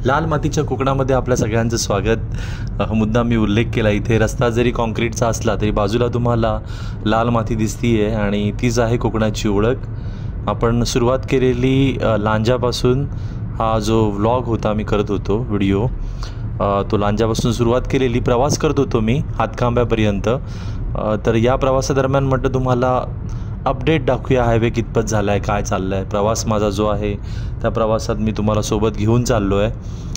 लाल मातीच्या कोकणामध्ये आपल्या सगळ्यांचं स्वागत। मुद्दाम मी उल्लेख केला, इथे रस्ता जरी कॉन्क्रीटचा असला तरी बाजूला तुम्हाला लाल माती दिसतीये आणि तीच आहे कोकणाची ओळख। आपण सुरुवात केलेली लांजापासून, हा जो व्लॉग होता मी करत होतो व्हिडिओ, तो लांजापासून सुरुवात केलेली, प्रवास करत होतो मी हातखांब्यापर्यंत। तर या प्रवासादरम्यान म्हटलं तुम्हाला अपडेट दाखवूया, हायवे कितपत झाला आहे, काय चाललं आहे, प्रवास माझा जो आहे त्या प्रवासात मी तुम्हाला सोबत घेऊन चाललो आहे।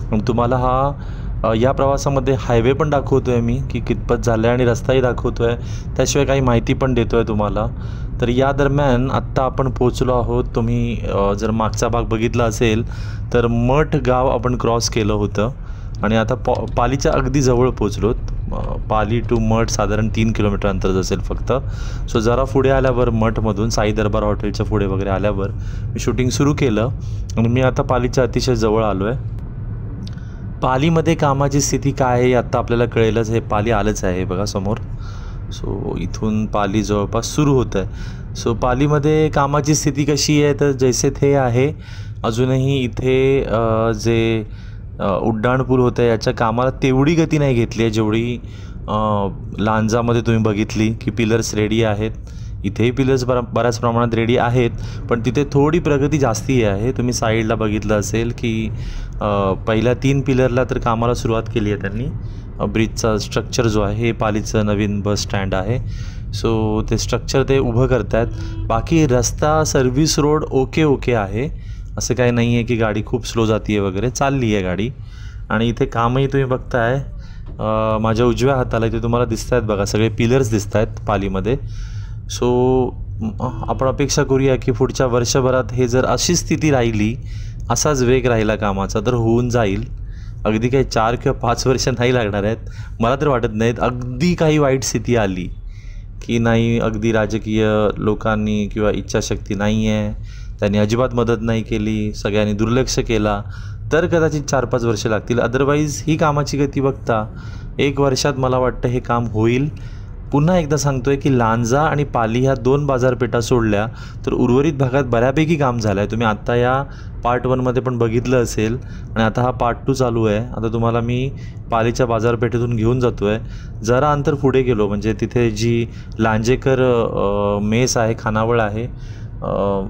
आणि तुम्हाला या प्रवासामध्ये हायवे पण दाखवतो आहे मी की कितपत झालं आहे आणि रस्ताही दाखवतो आहे, त्याशिवाय काही माहिती पण देतो आहे तुम्हाला। तर या दरम्यान आत्ता आपण पोचलो आहोत। तुम्ही जर मागचा भाग बघितला असेल तर मठ गाव आपण क्रॉस केलं होतं आणि आता पालीच्या अगदी जवळ पोचलोत। पाली टू मठ साधारण 3 किलोमीटर अंतर असेल फक्त। सो जरा पुढे आल्यावर मठमधून साई दरबार हॉटेलच्या पुढे वगैरे आल्यावर मी शूटिंग सुरू केलं आणि मी आता पालीच्या अतिशय जवळ आलो आहे। पालीमध्ये कामाची स्थिती काय आहे आता आपल्याला कळेलच। हे पाली आलंच आहे बघा समोर। सो इथून पाली जवळपास सुरू होतं आहे। सो पालीमध्ये कामाची स्थिती कशी आहे तर जैसे थे आहे, अजूनही इथे जे उड्डाणपूल होतं याच्या कामाला तेवढी गती नाही घेतली आहे जेवढी लांजामध्ये तुम्ही बघितली की पिलर्स रेडी आहेत। इथेही पिलर्स बऱ्याच प्रमाणात रेडी आहेत, पण तिथे थोडी प्रगती जास्ती आहे। तुम्ही साईडला बघितलं असेल की पहिल्या 3 पिलरला तर कामाला सुरुवात केली आहे त्यांनी। ब्रिजचा स्ट्रक्चर जो आहे हे पालीचं नवीन बस स्टँड आहे, सो ते स्ट्रक्चर ते उभं करत आहेत। बाकी रस्ता सर्व्हिस रोड ओके आहे, असं काही नाही आहे की गाडी खूप स्लो जाती आहे वगैरे, चालली आहे गाडी। आणि इथे कामही तुम्ही बघताय माझ्या उजव्या हाताला इथे तुम्हाला दिसत आहेत बघा, सगळे पिलर्स दिसत आहेत पालीमध्ये। सो आपण अपेक्षा करूया की पुढच्या वर्षभरात हे जर अशी स्थिती राहिली, असाच वेग राहिला कामाचा तर होऊन जाईल। अगदी काही 4 किंवा 5 वर्ष नाही लागणार आहेत, मला तर वाटत नाहीत। अगदी काही वाईट स्थिती आली की नाही, अगदी राजकीय लोकांनी किंवा इच्छाशक्ती नाही आहे, त्यांनी अजिबात मदत नाही केली, सगळ्यांनी दुर्लक्ष केला, तर कदाचित 4-5 वर्ष लागतील। अदरवाईज ही कामाची गती बघता 1 वर्षात मला वाटतं हे काम होईल। पुन्हा एकदा सांगतोय की लांजा आणि पाली ह्या 2 बाजारपेठा सोडल्या तर उर्वरित भागात बऱ्यापैकी काम झालं आहे। तुम्ही आत्ता या पार्ट 1मध्ये पण बघितलं असेल आणि आता हा पार्ट 2 चालू आहे। आता तुम्हाला मी पालीच्या बाजारपेठेतून घेऊन जातो आहे। जरा अंतर पुढे गेलो म्हणजे तिथे जी लांजेकर मेस आहे, खानावळ आहे,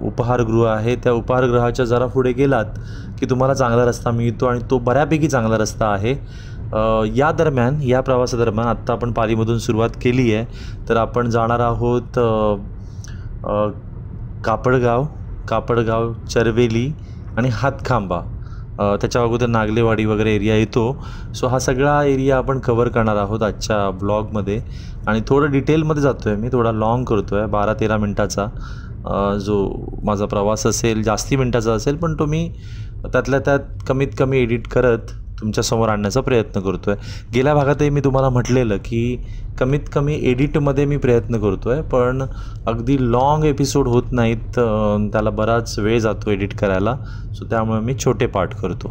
उपहारगृह आहे, त्या उपहारगृहाच्या जरा पुढे गेलात की तुम्हाला चांगला रस्ता मिळतो आणि तो बऱ्यापैकी चांगला रस्ता आहे। या दरम्यान, या प्रवासादरम्यान आत्ता आपण पालीमधून सुरुवात केली आहे तर आपण जाणार आहोत कापडगाव, चरवेली आणि हातखांबा, त्याच्या अगोदर नागलेवाडी वगैरे एरिया येतो। सो हा सगळा एरिया आपण कवर करणार आहोत आजच्या ब्लॉगमध्ये आणि थोडं डिटेलमध्ये जातो आहे मी, थोडा लॉंग करतो आहे, 12-13 मिनटाचा जो माझा प्रवास असेल, जास्ती मिनटाचा असेल, पण तो मी त्यातल्या त्यात कमीत कमी एडिट करत तुमच्यासमोर आणण्याचा प्रयत्न करतो आहे। गेल्या भागातही मी तुम्हाला म्हटलेलं की कमीत कमी एडिटमध्ये मी प्रयत्न करतो आहे, पण अगदी लॉंग एपिसोड होत नाहीत, त्याला बराच वेळ जातो एडिट करायला, सो त्यामुळे मी छोटे पार्ट करतो।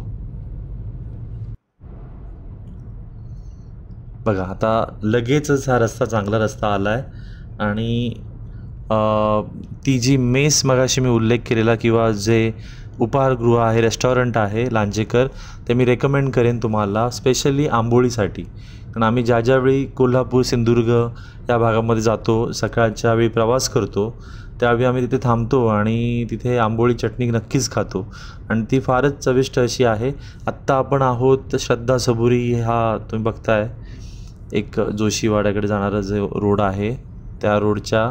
बघा आता लगेचच हा रस्ता, चांगला रस्ता आला आहे आणि ती जी मेस मगाशी मी उल्लेख केलेला किंवा जे उपहारगृह आहे, रेस्टॉरंट आहे लांजेकर, ते मी रेकमेंड करेन तुम्हाला, स्पेशली आंबोळीसाठी। कारण आम्ही ज्यावेळी कोल्हापूर, सिंधुदुर्ग या भागामध्ये जातो, सकाळच्या वेळी प्रवास करतो, त्यावेळी आम्ही तिथे थांबतो आणि तिथे आंबोळी चटणी नक्कीच खातो आणि ती फारच चविष्ट अशी आहे। आत्ता आपण आहोत श्रद्धा सबुरी, हा तुम्ही बघताय एक जोशीवाड्याकडे जाणारा जो रोड आहे त्या रोडच्या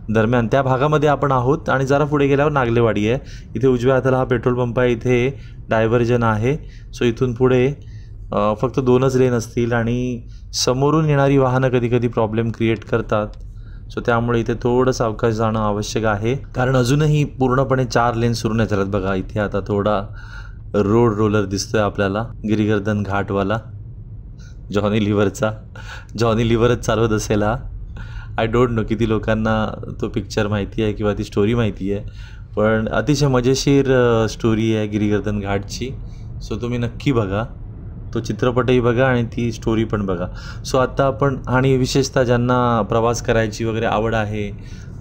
दरम्यान, त्या भागामध्ये आपण आहोत। आणि जरा पुढे गेल्यावर नागलेवाडी आहे, इथे उजव्या हाताला हा पेट्रोल पंप आहे, इथे डायव्हर्जन आहे। सो इथून पुढे फक्त 2च लेन असतील आणि समोरून येणारी वाहनं कधी प्रॉब्लेम क्रिएट करतात, सो त्यामुळे इथे थोडं सावकाश जाणं आवश्यक आहे, कारण अजूनही पूर्णपणे 4 लेन सुरू नाही झाल्यात। बघा इथे आता थोडा रोड रोलर दिसतोय आपल्याला, गिरिगर्दन घाटवाला, जॉनी लिव्हरच चालवत असेल हा। आय डोंट नो किती लोकांना तो पिक्चर माहिती आहे किंवा ती स्टोरी माहिती आहे, पण अतिशय मजेशीर स्टोरी आहे गिरिगर्दन घाटची। सो तुम्ही नक्की बघा, तो चित्रपटही बघा आणि ती स्टोरी पण बघा। सो आता आपण, आणि विशेषतः ज्यांना प्रवास करायची वगैरे आवड आहे,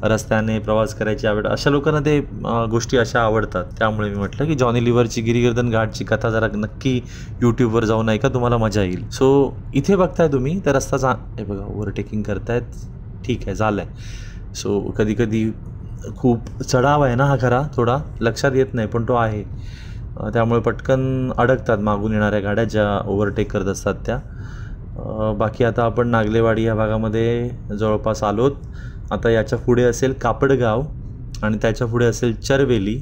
रस्त्याने प्रवास करायची आवड, अशा लोकांना ते गोष्टी अशा आवडतात. त्यामुळे मी म्हटलं की जॉनी लिव्हरची गिरीगर्दन घाटची कथा जरा नक्की यूट्यूबवर जाऊन ऐका, तुम्हाला मजा येईल. सो इथे बघताय तुम्ही तर रस्ता हे बघा ओव्हरटेकिंग करतायत. ठीक आहे, झालं आहे. सो कधी कधी खूप चढाव आहे ना हा खरा, थोडा लक्षात येत नाही पण तो आहे. त्यामुळे पटकन अडकतात मागून येणाऱ्या गाड्या ज्या ओव्हरटेक करत असतात त्या. बाकी आता आपण नागलेवाडी या भागामध्ये जवळपास आलोत. आता याच्या पुढे असेल कापडगाव आणि त्याच्या पुढे असेल चरवेली.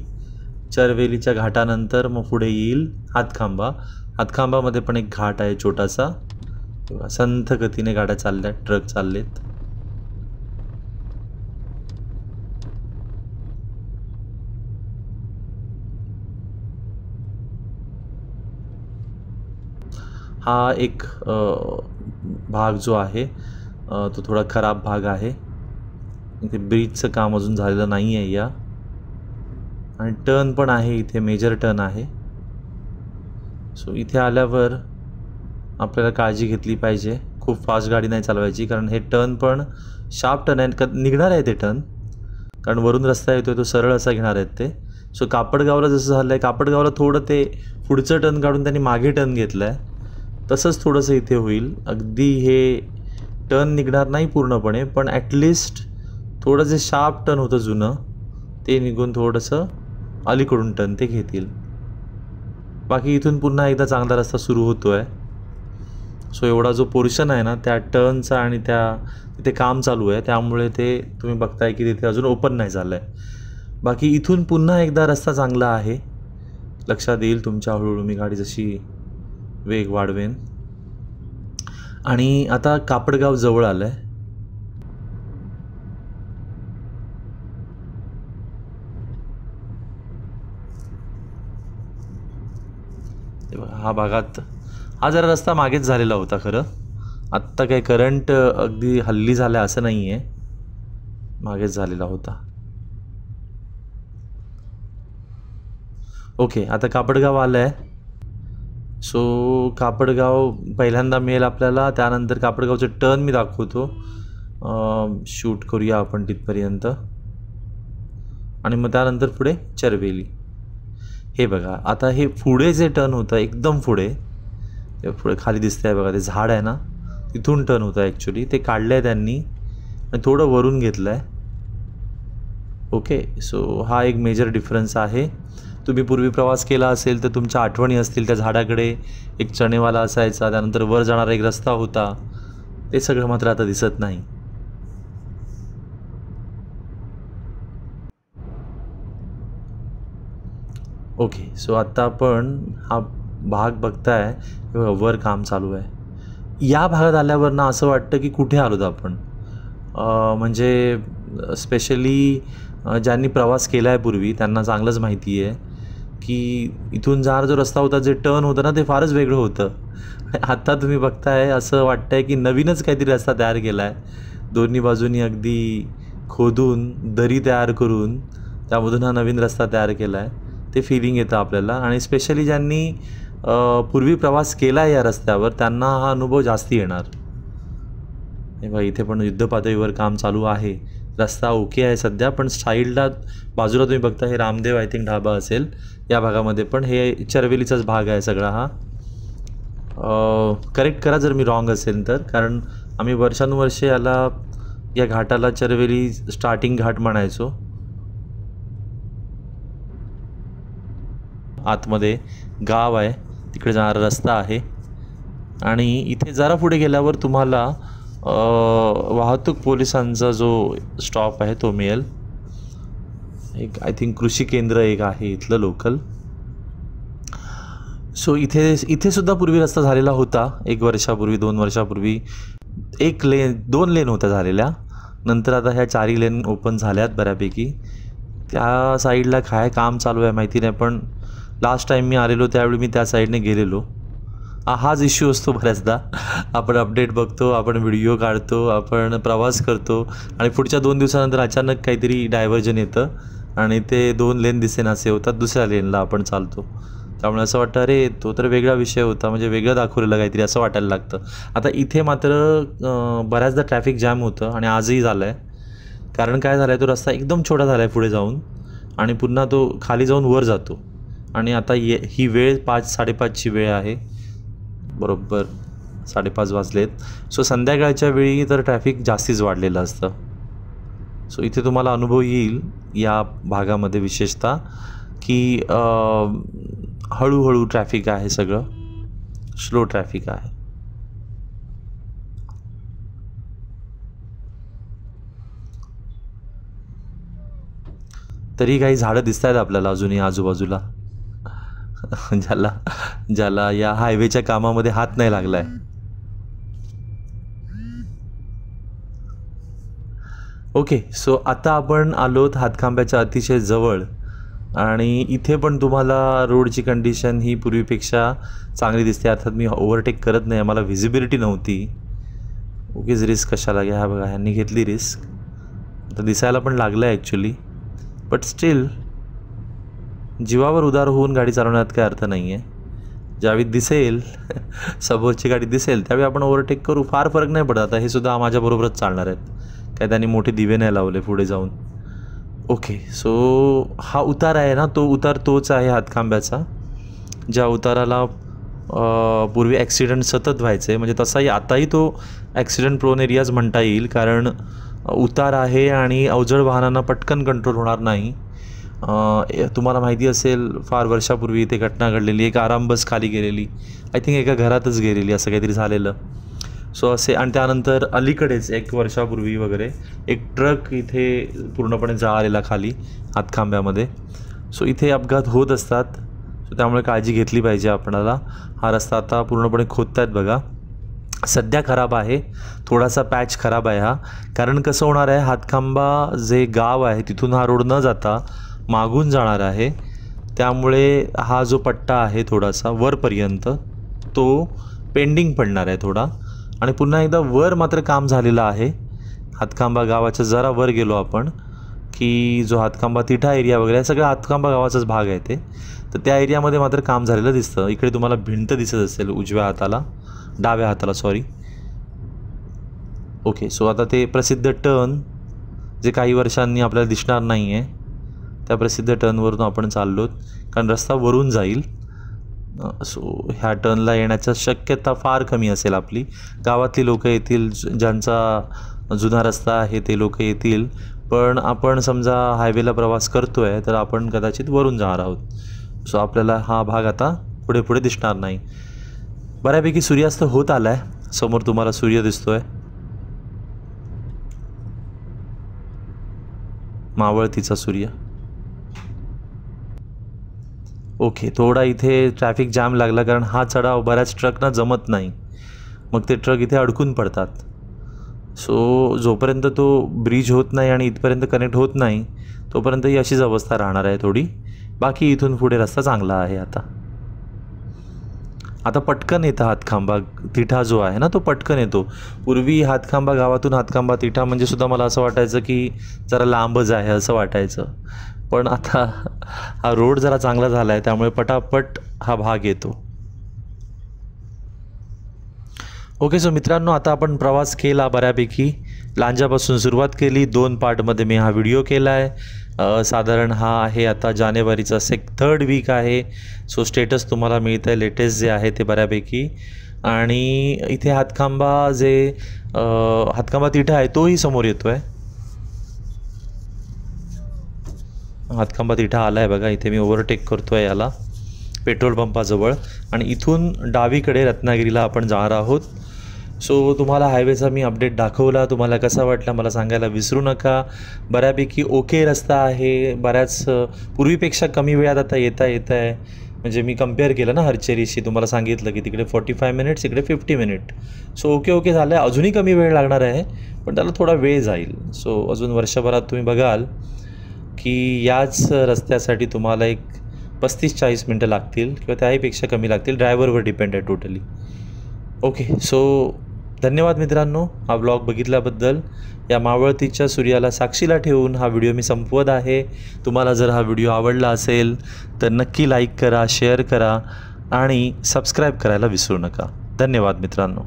चरवेलीच्या घाटानंतर मग पुढे येईल हातखांबा. हातखांबामध्ये पण एक घाट आहे छोटासा. संथ गतीने गाड्या चालल्यात, ट्रक चाललेत. हा एक भाग जो आहे तो थोडा खराब भाग आहे. इथे ब्रिजचं काम अजून झालेलं नाही आहे या, आणि टर्न पण आहे इथे, मेजर टर्न आहे. सो इथे आल्यावर आपल्याला काळजी घेतली पाहिजे, खूप फास्ट गाडी नाही चालवायची, कारण हे टर्न पण शार्प टर्न आहे. निघणार आहे ते टर्न, कारण वरून रस्ता येतो तो सरळ असा घेणार आहेत ते. सो कापडगावला जसं झालं आहे, कापडगावला थोडं ते पुढचं टर्न काढून त्यांनी मागे टर्न घेतलं आहे, तसंच थोडंसं इथे होईल. अगदी हे टर्न निघणार नाही पूर्णपणे, पण ॲटलिस्ट थोडं जे शार्प टर्न होतं जुनं ते निघून थोडंसं अलीकडून टर्न ते घेतील. बाकी इथून पुन्हा एकदा चांगला रस्ता सुरू होतो आहे. सो एवढा जो पोर्शन आहे ना त्या टर्नचा आणि त्या तिथे काम चालू आहे, त्यामुळे ते तुम्ही बघताय की तिथे अजून ओपन नाही झालं आहे. बाकी इथून पुन्हा एकदा रस्ता चांगला आहे, लक्षात येईल तुमच्या हळूहळू मी गाडी जशी वेग वाढवेन. आणि आता कापडगाव जवळ आलं आहे. हा भागात हा जरा रस्ता मागेच झालेला होता खरं. आत्ता काही करंट अगदी हल्ली झालं असं नाही आहे, मागेच झालेला होता. ओके, आता कापडगाव आलं आहे. सो कापडगाव पहिल्यांदा मिळेल आपल्याला, त्यानंतर कापडगावचं टर्न मी दाखवतो. शूट करूया आपण तिथपर्यंत, आणि मग त्यानंतर पुढे चरवेली. हे बघा आता हे पुढे जे टर्न होतं एकदम पुढे, ते पुढे खाली दिसतंय बघा, ते झाड आहे ना तिथून टर्न होतं ॲक्च्युली. ते काढलं आहे त्यांनी आणि थोडं वरून घेतलं आहे. ओके, सो हा एक मेजर डिफरन्स आहे. तुम्ही पूर्वी प्रवास केला असेल तर तुमच्या आठवणी असतील, त्या झाडाकडे एक चणेवाला असायचा, त्यानंतर वर जाणारा एक रस्ता होता, ते सगळं मात्र आता दिसत नाही. ओके, सो आत्ता आपण हा भाग बघताय, वर काम चालू आहे. या भागात आल्यावर ना असं वाटतं की कुठे आलोत आपण. म्हणजे स्पेशली ज्यांनी प्रवास केला आहे पूर्वी त्यांना चांगलंच माहिती आहे की इथून जाणारा जो रस्ता होता, जे टर्न होतं ना ते फारच वेगळं होतं. आत्ता तुम्ही बघताय असं वाटतंय की नवीनच काहीतरी रस्ता तयार केला आहे. दोन्ही बाजूनी अगदी खोदून दरी तयार करून त्यामधून हा नवीन रस्ता तयार केला आहे, ते फिलिंग येतं आपल्याला. आणि स्पेशली ज्यांनी पूर्वी प्रवास केला आहे या रस्त्यावर त्यांना हा अनुभव जास्ती येणार. हे बघा इथे पण युद्धपातळीवर काम चालू आहे. रस्ता ओके आहे सध्या, पण साईडला बाजूला तुम्ही बघता हे रामदेव आय थिंक ढाबा असेल या भागामध्ये, पण हे चरवेलीचाच भाग आहे सगळा हा. करेक्ट करा जर मी रॉंग असेल तर, कारण आम्ही वर्षानुवर्षे या घाटाला चरवेली स्टार्टिंग घाट म्हणायचो. आतमध्ये गाव आहे, तिकडे जाणारा रस्ता आहे. आणि इथे जरा पुढे गेल्यावर तुम्हाला वाहतूक पोलिसांचा जो स्टॉप आहे तो मिळेल. एक आय थिंक कृषी केंद्र एक आहे इथलं लोकल. सो इथे सुद्धा पूर्वी रस्ता झालेला होता, 1 वर्षापूर्वी 2 वर्षापूर्वी. 2 लेन होत्या झालेल्या, नंतर आता ह्या 4 लेन ओपन झाल्यात बऱ्यापैकी. त्या साईडला काय काम चालू आहे माहिती नाही, पण लास्ट टाईम मी आलेलो त्यावेळी मी त्या साईडने गेलेलो. हाच इश्यू असतो बऱ्याचदा. आपण अपडेट बघतो, आपण व्हिडिओ काढतो, आपण प्रवास करतो, आणि पुढच्या 2 दिवसानंतर अचानक काहीतरी डायव्हर्जन येतं आणि ते 2 लेन दिसेनासे होतात, दुसऱ्या लेनला आपण चालतो. त्यामुळे असं वाटतं अरे तो तर वेगळा विषय होता, म्हणजे वेगळं दाखवलेलं काहीतरी असं वाटायला लागतं. आता इथे मात्र बऱ्याचदा ट्रॅफिक जॅम होतं आणि आजही झालं आहे. कारण काय झालं आहे, तो रस्ता एकदम छोटा झाला आहे पुढे जाऊन आणि पुन्हा तो खाली जाऊन वर जातो. आणि आता ही वेळ 5-5:30ची वेळ आहे, बरोबर 5:30 वाजलेत. सो संध्याकाळच्या वेळी तर ट्रॅफिक जास्तीच वाढलेलं असतं. सो इथे तुम्हाला अनुभव येईल या भागामध्ये विशेषतः की हळूहळू ट्रॅफिक आहे, सगळं स्लो ट्रॅफिक आहे. तरी काही झाडं दिसत आहेत आपल्याला अजूनही आजूबाजूला, ज्याला या हायवेच्या कामामध्ये हात नाही लागला आहे. ओके, सो आता आपण आलोत हातखांब्याच्या अतिशय जवळ आणि इथे पण तुम्हाला रोडची कंडिशन ही पूर्वीपेक्षा चांगली दिसते. अर्थात मी ओव्हरटेक करत नाही, मला व्हिजिबिलिटी नव्हती. उगीच रिस्क कशाला घ्या. हा बघा, ह्यांनी घेतली रिस्क. आता दिसायला पण लागलं आहे ॲक्च्युली, बट स्टील जीवावर उदार होऊन गाडी चालवण्यात काही अर्थ नाही आहे. ज्यावेळी दिसेल समोरची गाडी दिसेल त्यावेळी आपण ओव्हरटेक करू, फार फरक नाही पडत. आता हे सुद्धा माझ्याबरोबरच चालणार आहेत, काय त्यांनी मोठे दिवे नाही लावले पुढे जाऊन. ओके, सो हा उतार आहे ना, तो उतार तोच आहे हातखांब्याचा, ज्या उताराला पूर्वी ॲक्सिडेंट सतत व्हायचे. म्हणजे तसाही आताही तो ॲक्सिडेंट प्रोन एरियाज म्हणता येईल, कारण उतार आहे आणि अवजड वाहनांना पटकन कंट्रोल होणार नाही. तुम्हाला माहिती असेल फार वर्षापूर्वी इथे घटना घडलेली, एक आराम बस खाली गेलेली, आय थिंक एका घरातच गेलेली, असं काहीतरी झालेलं. सो असे, आणि त्यानंतर अलीकडेच 1 वर्षापूर्वी वगैरे एक ट्रक इथे पूर्णपणे जळालेला खाली हातखांब्यामध्ये. सो इथे अपघात होत असतात, सो त्यामुळे काळजी घेतली पाहिजे आपणाला. हा रस्ता आता पूर्णपणे खोदतायत बघा, सध्या खराब आहे, थोडासा पॅच खराब आहे हा. कारण कसं होणार आहे, हातखांबा जे गाव आहे तिथून हा रोड न जाता मागून जाणार आहे, त्यामुळे हा जो पट्टा आहे थोडासा वरपर्यंत तो पेंडिंग पडणार आहे थोडा. आणि पुन्हा एकदा वर मात्र काम झालेलं आहे. हातखांबा गावाच्या जरा वर गेलो आपण की जो हातखांबा तिठा एरिया वगैरे सगळं हातखांबा गावाचाच भाग आहे ते, तर त्या एरियामध्ये मात्र काम झालेलं दिसतं. इकडे तुम्हाला भिंत दिसत असेल उजव्या हाताला, डाव्या हाताला सॉरी. ओके, सो आता ते प्रसिद्ध टर्न जे काही वर्षांनी आपल्याला दिसणार नाही आहे, त्या प्रसिद्ध टर्नवरून आपण चाललोत, कारण रस्ता वरून जाईल. सो ह्या टर्नला येण्याची शक्यता फार कमी असेल आपली. गावातली लोकं येतील, ज्यांचा जुना रस्ता आहे ते लोक येतील, पण आपण समजा हायवेला प्रवास करतो आहे तर आपण कदाचित वरून जाणार आहोत. सो आपल्याला हा भाग आता पुढे पुढे दिसणार नाही. बऱ्यापैकी सूर्यास्त होत आला आहे, समोर तुम्हाला सूर्य दिसतो आहे, मावळतीचा सूर्य. ओके, थोडा इथे ट्रॅफिक जाम लागला, कारण हा चढाव बऱ्याच ट्रकना जमत नाही, मग ते ट्रक इथे अडकून पडतात. सो जोपर्यंत तो ब्रिज होत नाही आणि इथपर्यंत कनेक्ट होत नाही तोपर्यंत ही अशीच अवस्था राहणार आहे थोडी. बाकी इथून पुढे रस्ता चांगला आहे. आता पटकन येतं हातखांबा तिठा जो आहे ना, तो पटकन येतो. पूर्वी हातखांबा गावातून हातखांबा तिठा म्हणजे सुद्धा मला असं वाटायचं की जरा लांबच आहे असं वाटायचं, पण आता हा रोड जरा चांगला झाला आहे त्यामुळे पटापट हा भाग येतो. ओके, सो मित्रांनो, आता आपण प्रवास केला बऱ्यापैकी. लांजापासून सुरुवात केली, 2 पार्टमध्ये मी हा व्हिडिओ केला आहे. साधारण हा आहे आता जानेवारीचा 3rd वीक आहे. सो स्टेटस तुम्हाला मिळतं आहे लेटेस्ट जे आहे ते बऱ्यापैकी. आणि इथे हातखांबा हातखांबा तिठा आहे तोही समोर येतो आहे. हातखांबा तिठा आला आहे बघा, इथे मी ओव्हरटेक करतो आहे याला पेट्रोल पंपाजवळ, आणि इथून डावीकडे रत्नागिरीला आपण जाणार आहोत. सो तुम्हाला हायवेचा मी अपडेट दाखवला, तुम्हाला कसा वाटला मला सांगायला विसरू नका. बऱ्यापैकी ओके रस्ता आहे, बऱ्याच पूर्वीपेक्षा कमी वेळात आता येता आहे. म्हणजे मी कंपेअर केलं ना हरचेरीशी, तुम्हाला सांगितलं की तिकडे 45 मिनिट्स इकडे 50 मिनिट. सो ओके झालं आहे. अजूनही कमी वेळ लागणार आहे, पण त्याला थोडा वेळ जाईल. सो अजून वर्षभरात तुम्ही बघाल की याच रस्त्यासाठी तुम्हाला एक 35-40 मिनटं लागतील किंवा त्याहीपेक्षा कमी लागतील. ड्रायव्हरवर डिपेंड आहे टोटली. ओके, सो धन्यवाद मित्रांनो हा व्लॉग बघितल्याबद्दल. या मावळतीच्या सूर्याला साक्षीला ठेवून हा व्हिडिओ मी संपवत आहे. तुम्हाला जर हा व्हिडिओ आवडला असेल तर नक्की लाईक करा, शेअर करा आणि सबस्क्राईब करायला विसरू नका. धन्यवाद मित्रांनो.